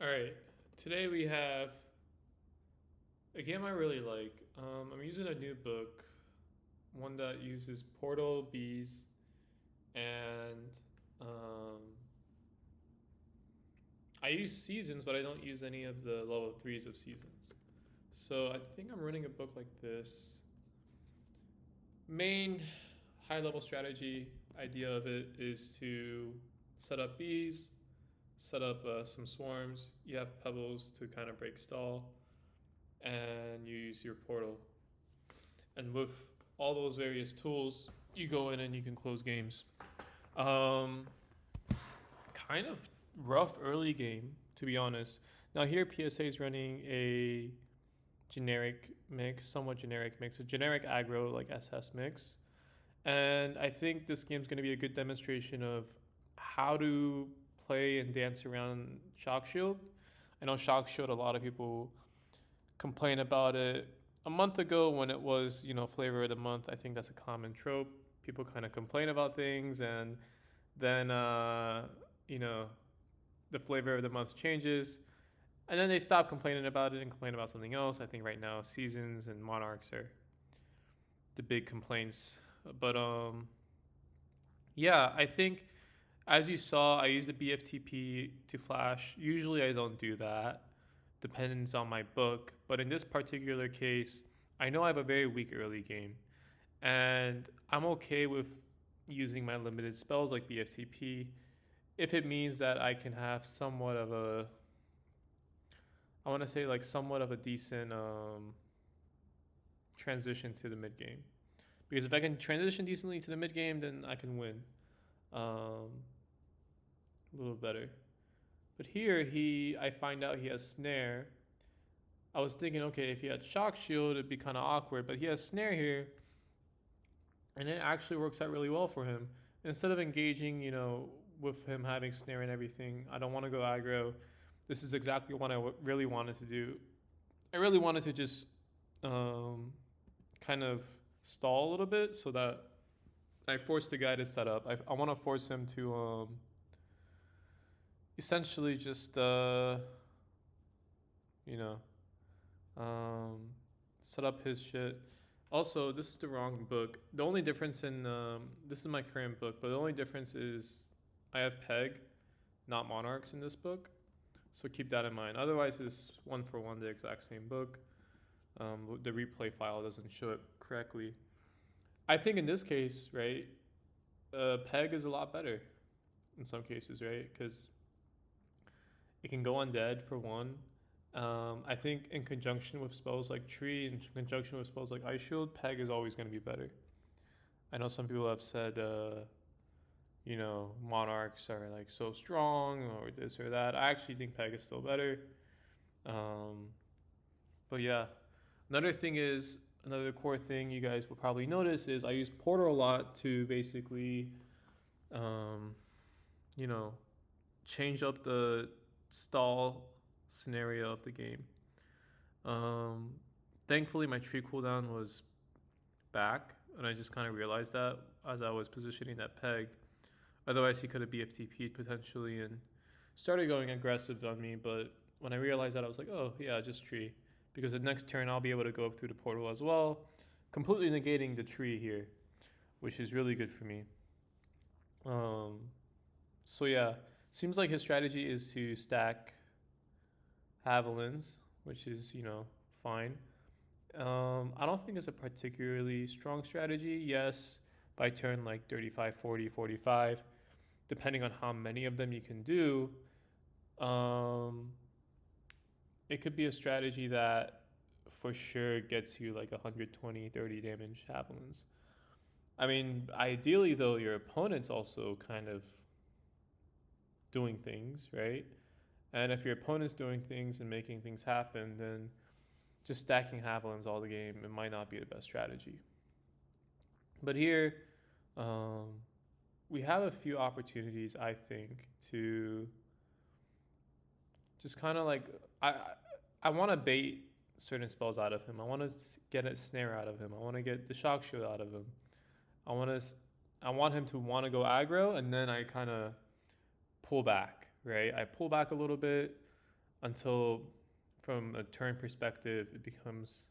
All right. Today we have a game I really like. I'm using a new book, one that uses portal bees and um, I use seasons, but I don't use any of the level threes of seasons. So I think I'm running a book like this. Main high level strategy idea of it is to set up bees, set up some swarms. You have pebbles to kind of break stall, and you use your portal. And with all those various tools, you go in and you can close games. Um, Kind of rough early game, to be honest. Now here PSA is running a generic mix, somewhat generic mix, a generic aggro like SS mix. And I think this game's going to be a good demonstration of how to play and dance around Shock Shield. I know Shock Shield, a lot of people complain about it. A month ago, when it was, flavor of the month, I think that's a common trope. People kind of complain about things, and then, you know, the flavor of the month changes, and then they stop complaining about it and complain about something else. I think right now, seasons and monarchs are the big complaints. But yeah, I think as you saw, I use the BFTP to flash. Usually, I don't do that. Depends on my book. But in this particular case, I know I have a very weak early game. And I'm okay with using my limited spells like BFTP if it means that I can have somewhat of a, I want to say like somewhat of a decent transition to the mid game. Because if I can transition decently to the mid game, then I can win a little better. But here I find out he has snare. I was thinking, okay, if he had shock shield, it'd be kind of awkward. But he has snare here, and it actually works out really well for him. Instead of engaging, with him having snare and everything, I don't want to go aggro. This is exactly what I really wanted to do. I really wanted to just kind of stall a little bit so that I force the guy to set up. I want to force him to essentially just you know set up his shit. Also, this is the wrong book. The only difference in this is my current book, but the only difference is I have Peg, not Monarchs in this book. So keep that in mind. Otherwise, it's one for one the exact same book. The replay file doesn't show it correctly. I think in this case, right, Peg is a lot better in some cases, right? Because it can go undead for one. I think in conjunction with spells like Tree, in conjunction with spells like Ice Shield, Peg is always going to be better. I know some people have said, Monarchs are like so strong or this or that. I actually think Peg is still better. But yeah, another core thing you guys will probably notice is I use Portal a lot to basically, um, you know, change up the stall scenario of the game. Um, Thankfully, my tree cooldown was back, and I just kind of realized that as I was positioning that peg. Otherwise, he could have BFTP'd potentially and started going aggressive on me. But when I realized that, I was like, oh, yeah, just tree. Because the next turn, I'll be able to go up through the portal as well, completely negating the tree here, which is really good for me. Um, so, yeah, seems like his strategy is to stack Havilands, which is, fine. I don't think it's a particularly strong strategy. Yes, by turn like 35, 40, 45, depending on how many of them you can do, um, it could be a strategy that for sure gets you like 120, 30 damage Havilands. I mean, ideally, though, your opponent's also kind of doing things, right? And if your opponent's doing things and making things happen, then just stacking Havilands all the game, it might not be the best strategy. But here, um, we have a few opportunities, I think, to just kind of like I want to bait certain spells out of him. I want to get a snare out of him. I want to get the shock shield out of him. I want to I want him to want to go aggro, and then I kind of pull back, right? I pull back a little bit, until from a turn perspective it becomes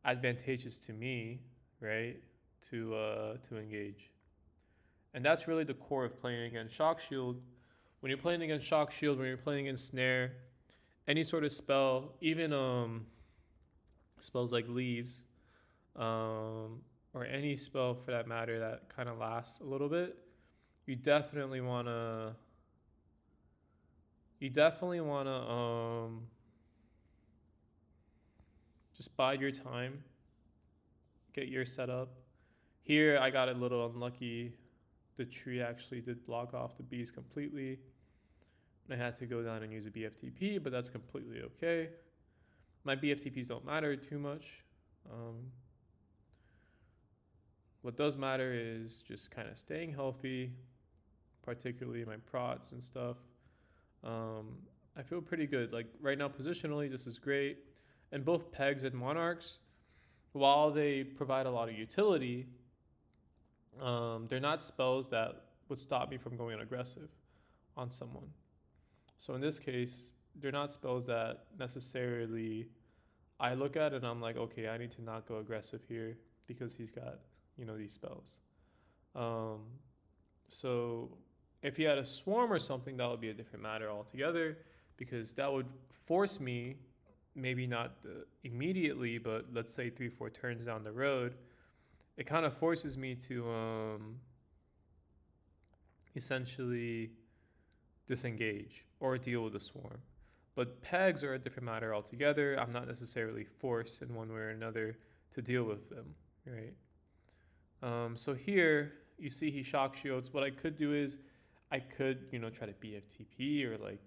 advantageous to me, right? To engage. And that's really the core of playing against Shock Shield. When you're playing against Shock Shield, when you're playing against Snare, any sort of spell, even spells like Leaves, or any spell for that matter that kind of lasts a little bit, you definitely wanna just bide your time, get your setup. Here I got a little unlucky. The tree actually did block off the bees completely. And I had to go down and use a BFTP, but that's completely okay. My BFTPs don't matter too much. What does matter is just kind of staying healthy, particularly my prots and stuff. I feel pretty good. Like right now, positionally, this is great. And both Pegs and Monarchs, while they provide a lot of utility, they're not spells that would stop me from going aggressive on someone. So in this case, they're not spells that necessarily I look at and I'm like, okay, I need to not go aggressive here because he's got, these spells. So if he had a swarm or something, that would be a different matter altogether because that would force me, maybe not immediately, but let's say 3-4 turns down the road, it kind of forces me to essentially disengage or deal with the swarm. But pegs are a different matter altogether. I'm not necessarily forced in one way or another to deal with them, right? So here you see he shock shields. What I could do is I could, try to BFTP or like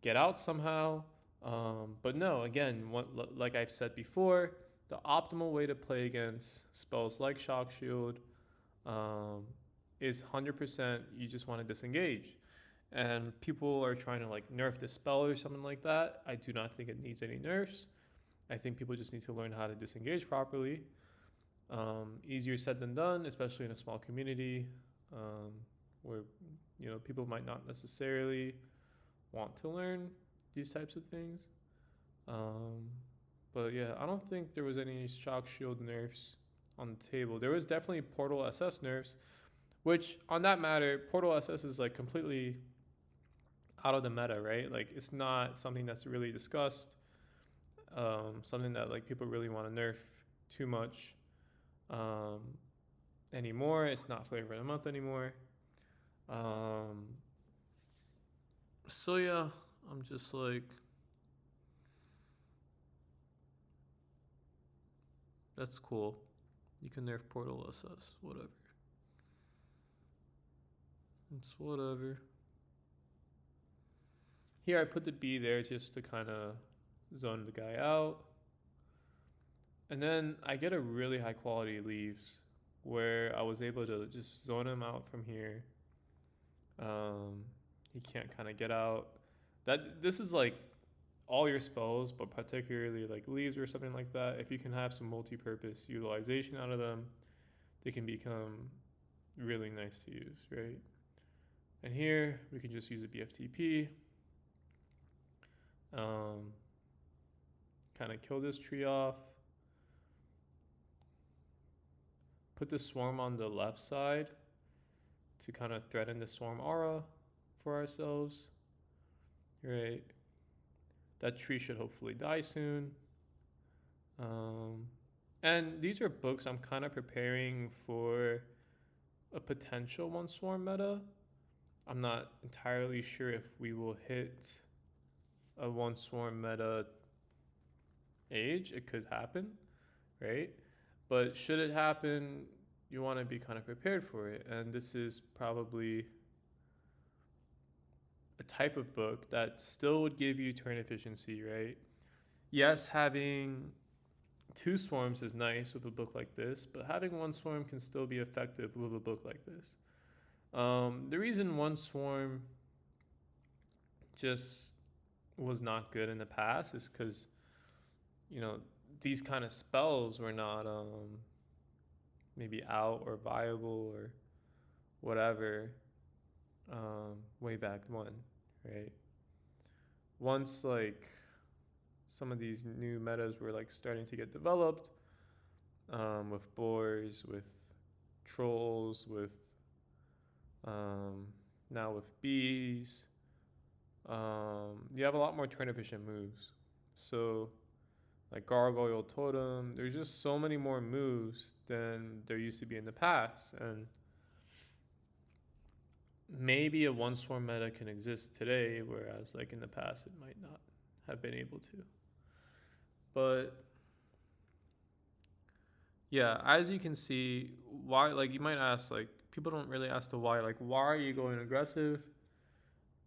get out somehow. But no, again, like I've said before, the optimal way to play against spells like shock shield is 100% you just want to disengage. And people are trying to like nerf the spell or something like that. I do not think it needs any nerfs. I think people just need to learn how to disengage properly. Easier said than done, especially in a small community where people might not necessarily want to learn these types of things. But yeah, I don't think there was any shock shield nerfs on the table. There was definitely Portal SS nerfs, which on that matter, Portal SS is like completely out of the meta, right? Like it's not something that's really discussed. Something that like people really want to nerf too much anymore. It's not flavor of the month anymore. So yeah, I'm just like, that's cool. You can nerf Portal SS, whatever. It's whatever. Here I put the B there just to kind of zone the guy out. And then I get a really high quality leaves where I was able to just zone him out from here. He can't kind of get out. This is like all your spells, but particularly like leaves or something like that. If you can have some multi-purpose utilization out of them, they can become really nice to use, right? And here we can just use a BFTP. Kind of kill this tree off. Put the swarm on the left side to kind of threaten the swarm aura for ourselves. Right. That tree should hopefully die soon. And these are books I'm kind of preparing for a potential one swarm meta. I'm not entirely sure if we will hit a one swarm meta age. It could happen, right? But should it happen, you want to be kind of prepared for it. And this is probably a type of book that still would give you turn efficiency, right? Yes, having 2 swarms is nice with a book like this, but having 1 swarm can still be effective with a book like this. The reason 1 swarm just was not good in the past is because, these kind of spells were not maybe out or viable or whatever way back when, right? once like some of these new metas were like starting to get developed, with boars, with trolls, with um, now with bees, you have a lot more turn efficient moves. So like gargoyle totem, there's just so many more moves than there used to be in the past, and maybe a one swarm meta can exist today, whereas like in the past it might not have been able to. But yeah, as you can see, why, like you might ask, like people don't really ask the why, like why are you going aggressive?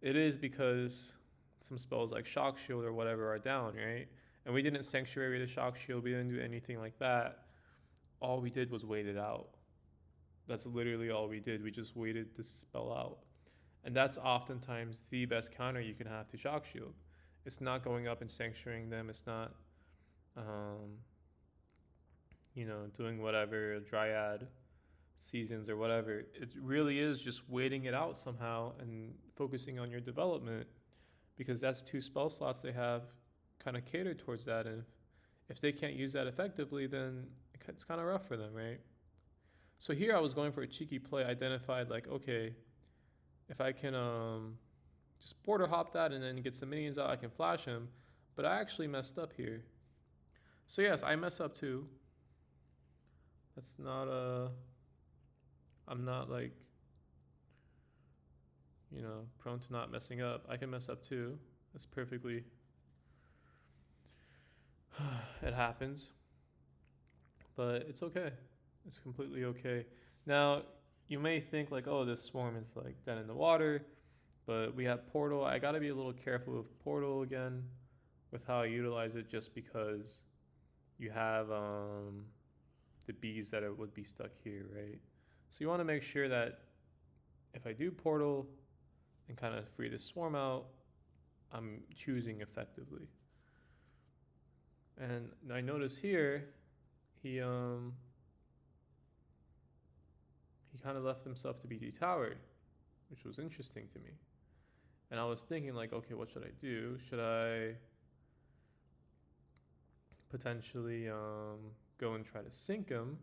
It is because some spells like shock shield or whatever are down, right? And we didn't sanctuary the shock shield, we didn't do anything like that. All we did was wait it out. That's literally all we did. We just waited this spell out. And that's oftentimes the best counter you can have to shock shield. It's not going up and sanctuarying them. It's not, um, doing whatever dryad seasons or whatever. It really is just waiting it out somehow and focusing on your development, because that's two spell slots they have kind of catered towards that. And if they can't use that effectively, then it's kind of rough for them, right? So here I was going for a cheeky play, identified like, okay, if I can just border hop that and then get some minions out, I can flash him. But I actually messed up here. So yes, I mess up too. That's not I'm not like, prone to not messing up. I can mess up too. That's perfectly, it happens. But it's okay. It's completely okay. Now, you may think like, oh, this swarm is like dead in the water, but we have portal. I gotta be a little careful with portal again, with how I utilize it, just because you have the bees that would be stuck here, right? So you want to make sure that if I do portal and kind of free the swarm out, I'm choosing effectively. And I notice here, he kind of left himself to be detowered, which was interesting to me. And I was thinking like, okay, what should I do? Should I potentially go and try to sink him,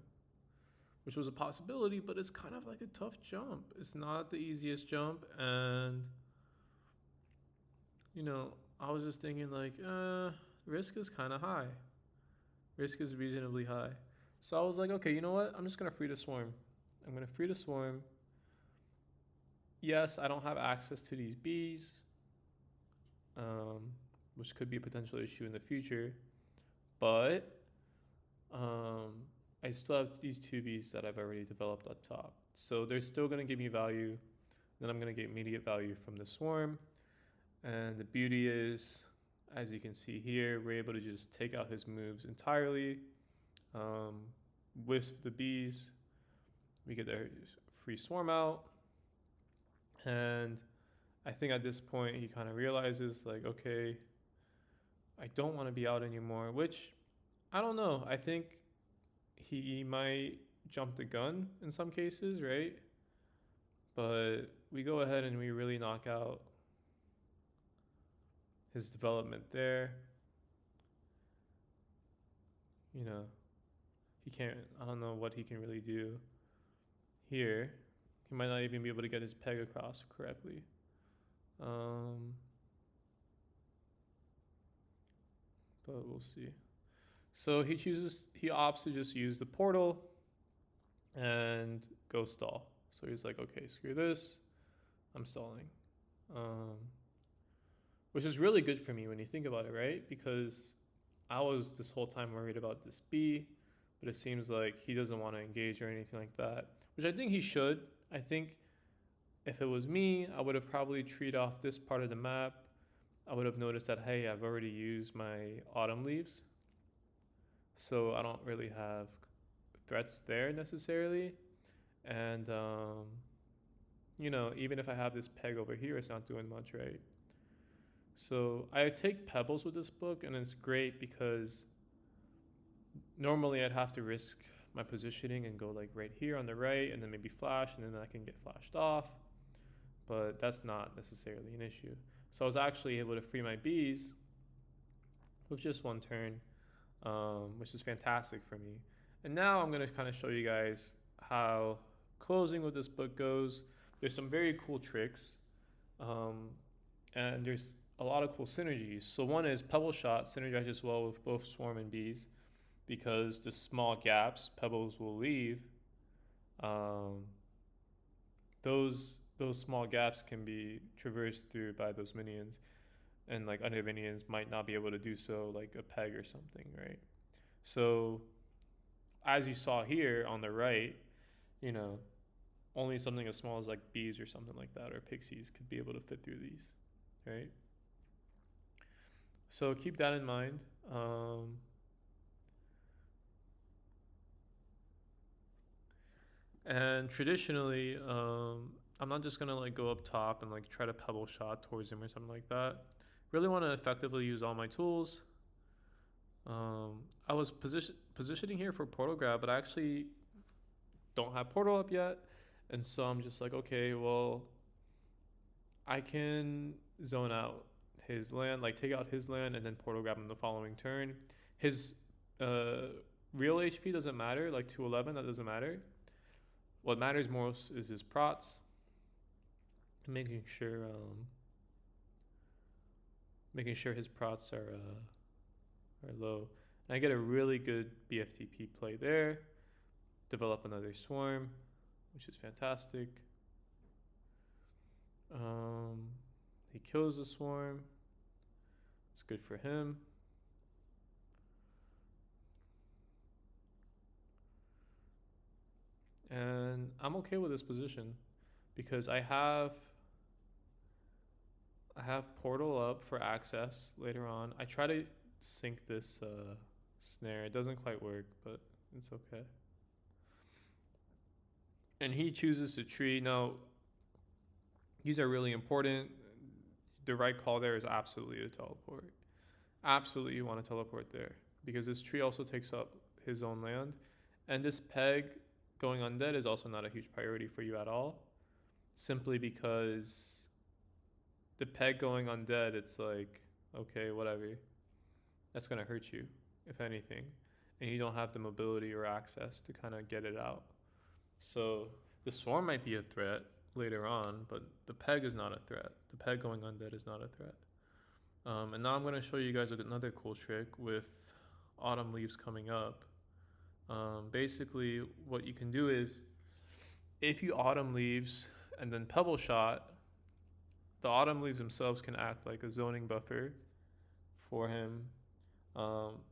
which was a possibility, but it's kind of like a tough jump. It's not the easiest jump, and I was just thinking like, risk is kind of high. Risk is reasonably high. So I was like, okay, you know what? I'm just gonna free the swarm. I'm gonna free the swarm. Yes, I don't have access to these bees, which could be a potential issue in the future, but I still have these two bees that I've already developed up top. So they're still going to give me value. Then I'm going to get immediate value from the swarm. And the beauty is, as you can see here, we're able to just take out his moves entirely. With the bees, we get the free swarm out. And I think at this point, he kind of realizes, like, okay, I don't want to be out anymore, which I don't know. I think he might jump the gun in some cases, right? But we go ahead and we really knock out his development there. He can't, I don't know what he can really do here. He might not even be able to get his peg across correctly. But we'll see. So he opts to just use the portal and go stall. So he's like, okay, screw this, I'm stalling. Which is really good for me when you think about it, right? Because I was this whole time worried about this B, but it seems like he doesn't want to engage or anything like that, which I think he should. I think if it was me, I would have probably treed off this part of the map. I would have noticed that, hey, I've already used my autumn leaves, so I don't really have threats there necessarily. And, even if I have this peg over here, it's not doing much, right? So I take pebbles with this book, and it's great because normally I'd have to risk my positioning and go like right here on the right and then maybe flash, and then I can get flashed off. But that's not necessarily an issue. So I was actually able to free my bees with just one turn, which is fantastic for me. And now I'm going to kind of show you guys how closing with this book goes. There's some very cool tricks, and there's a lot of cool synergies. So one is Pebble Shot synergizes well with both Swarm and Bees because the small gaps Pebbles will leave, um, those small gaps can be traversed through by those minions, and like other minions might not be able to do so, like a peg or something, right? So as you saw here on the right, you know, only something as small as like bees or something like that or pixies could be able to fit through these, right? So keep that in mind. And traditionally, I'm not just gonna like go up top and like try to pebble shot towards him or something like that. Really want to effectively use all my tools. I was positioning here for portal grab, but I actually don't have portal up yet, and so I'm just like, okay, well, I can zone out his land, like take out his land, and then portal grab him the following turn. His uh, real HP doesn't matter, like 211, that doesn't matter. What matters most is his prots, making sure his prots are low. And I get a really good BFTP play there. Develop another swarm, which is fantastic. He kills the swarm. It's good for him. And I'm okay with this position because I have portal up for access later on. I try to sync this snare. It doesn't quite work, but it's okay. And he chooses to tree. Now, these are really important. The right call there is absolutely to teleport. Absolutely, you want to teleport there because this tree also takes up his own land. And this peg going undead is also not a huge priority for you at all, simply because the peg going undead, it's like, okay, whatever. That's going to hurt you, if anything. And you don't have the mobility or access to kind of get it out. So the swarm might be a threat later on, but the peg is not a threat. The peg going undead is not a threat. And now I'm going to show you guys another cool trick with autumn leaves coming up. Basically, what you can do is if you autumn leaves and then pebble shot, the autumn leaves themselves can act like a zoning buffer for him.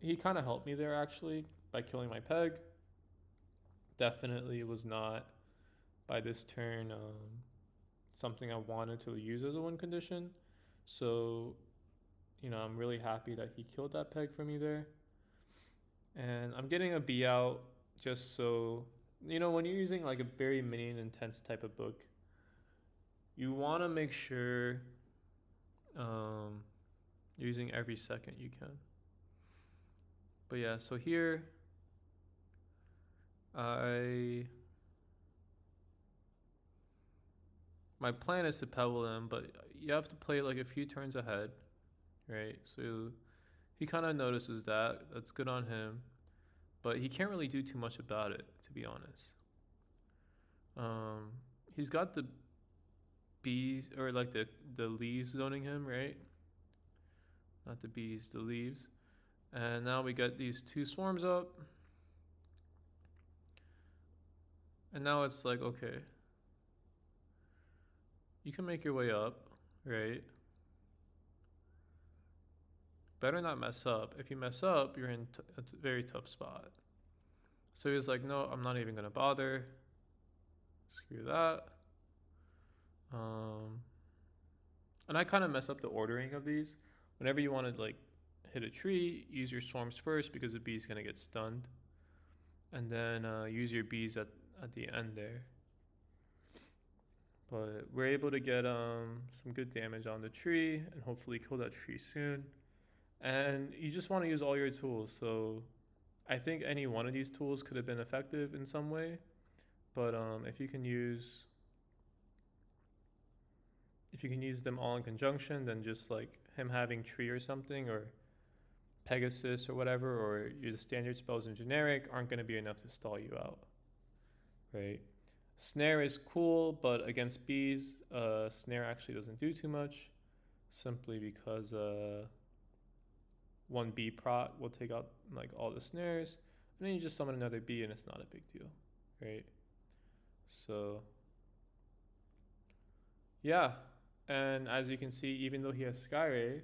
He kind of helped me there actually by killing my peg. Definitely was not by this turn something I wanted to use as a win condition. So, I'm really happy that he killed that peg for me there. And I'm getting a B out just so, when you're using like a very minion intense type of book, you want to make sure you're using every second you can. But yeah, so here my plan is to pebble him, but you have to play like a few turns ahead, right? So he kind of notices that. That's good on him, but he can't really do too much about it, to be honest. He's got the bees or like the leaves zoning him, right? Not the bees, the leaves. And now we got these two swarms up. And now it's like, okay, you can make your way up, right? Better not mess up. If you mess up, you're in a very tough spot. So he was like, no, I'm not even going to bother. Screw that. And I kind of mess up the ordering of these. Whenever you want to like hit a tree, use your swarms first because the bee's going to get stunned. And then use your bees at the end there. But we're able to get some good damage on the tree and hopefully kill that tree soon. And you just want to use all your tools. So I think any one of these tools could have been effective in some way. But if you can use if you can use them all in conjunction, then just like him having tree or something, or Pegasus or whatever, or your standard spells in generic aren't going to be enough to stall you out, right? Snare is cool, but against bees, snare actually doesn't do too much, simply because one bee prot will take out like all the snares, and then you just summon another bee, and it's not a big deal, right? So yeah, and as you can see, even though he has Skyray,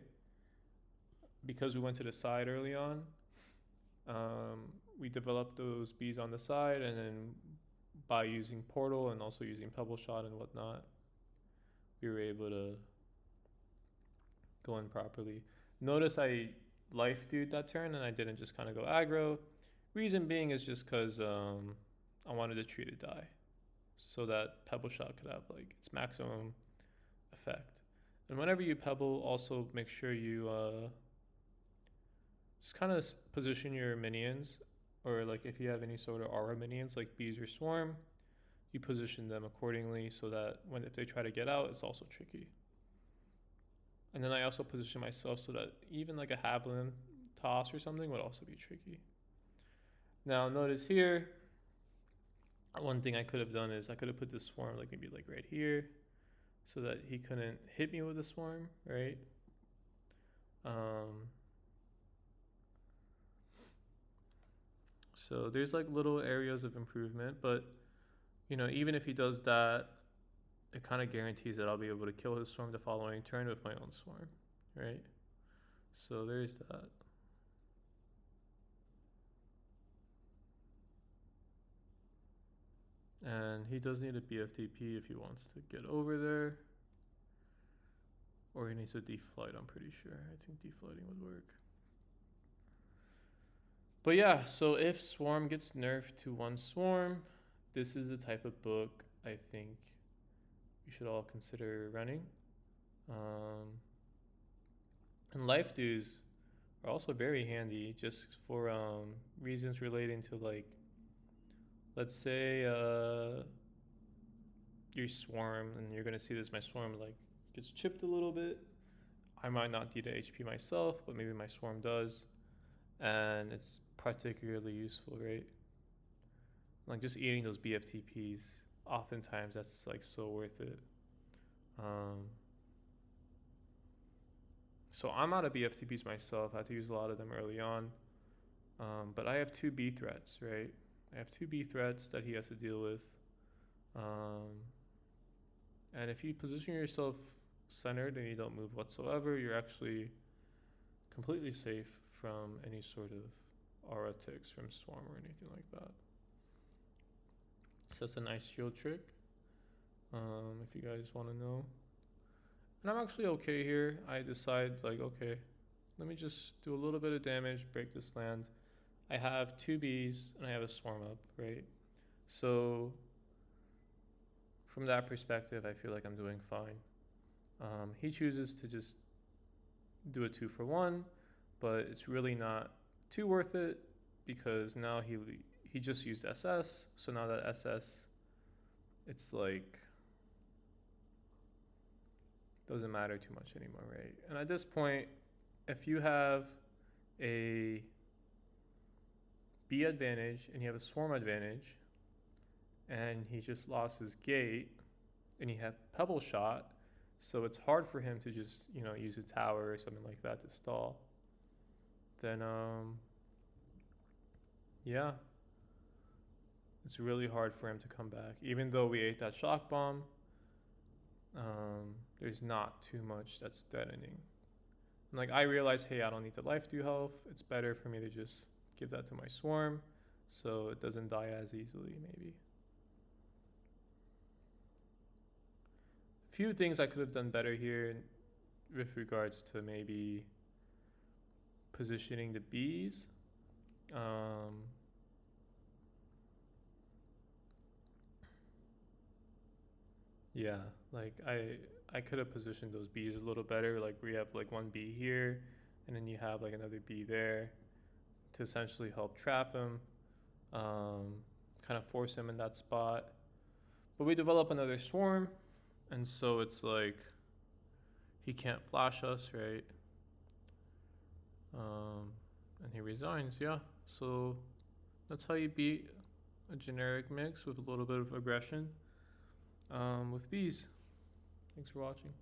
because we went to the side early on, we developed those bees on the side, and then by using Portal and also using Pebble Shot and whatnot, we were able to go in properly. Notice I life dude that turn and I didn't just kind of go aggro. Reason being is just because I wanted the tree to die so that Pebble Shot could have like its maximum effect. And whenever you Pebble, also make sure you just kind of position your minions, or like if you have any sort of aura minions like bees or swarm, you position them accordingly so that when if they try to get out, it's also tricky. And then I also position myself so that even like a Haviland toss or something would also be tricky. Now notice here, one thing I could have done is I could have put this swarm like maybe like right here so that he couldn't hit me with the swarm, right? So there's like little areas of improvement, but you know, even if he does that, it kind of guarantees that I'll be able to kill his swarm the following turn with my own swarm, right? So there's that. And he does need a BFTP if he wants to get over there. Or he needs to deflight, I'm pretty sure. I think deflighting would work. But yeah, so if Swarm gets nerfed to one Swarm, this is the type of book I think you should all consider running. And life dues are also very handy just for reasons relating to like, let's say your Swarm, and you're going to see this, my Swarm like gets chipped a little bit. I might not need the HP myself, but maybe my Swarm does. And it's particularly useful, right? Like just eating those BFTPs, oftentimes that's like so worth it. So I'm out of BFTPs myself. I had to use a lot of them early on. But I have 2 B threats, right? I have 2 B threats that he has to deal with. And if you position yourself centered and you don't move whatsoever, you're actually completely safe from any sort of aura ticks from Swarm or anything like that. So that's a nice shield trick, if you guys want to know. And I'm actually okay here. I decide like, okay, let me just do a little bit of damage, break this land. I have 2 bees and I have a Swarm up, right? So from that perspective, I feel like I'm doing fine. He chooses to just do a 2-for-1, but it's really not too worth it because now he just used SS. So now that SS, it's like doesn't matter too much anymore, right? And at this point, if you have a B advantage and you have a Swarm advantage, and he just lost his gate, and you have Pebble Shot, so it's hard for him to just, you know, use a tower or something like that to stall. Then, yeah, it's really hard for him to come back. Even though we ate that shock bomb, there's not too much that's deadening. And like I realized, hey, I don't need the life do health. It's better for me to just give that to my Swarm so it doesn't die as easily, maybe. Few things I could have done better here with regards to maybe positioning the bees. Yeah, like I could have positioned those bees a little better. Like we have like one bee here, and then you have like another bee there to essentially help trap him, kind of force him in that spot. But we develop another Swarm, and so it's like he can't flash us, right? And he resigns, yeah. So that's how you beat a generic mix with a little bit of aggression with bees. Thanks for watching.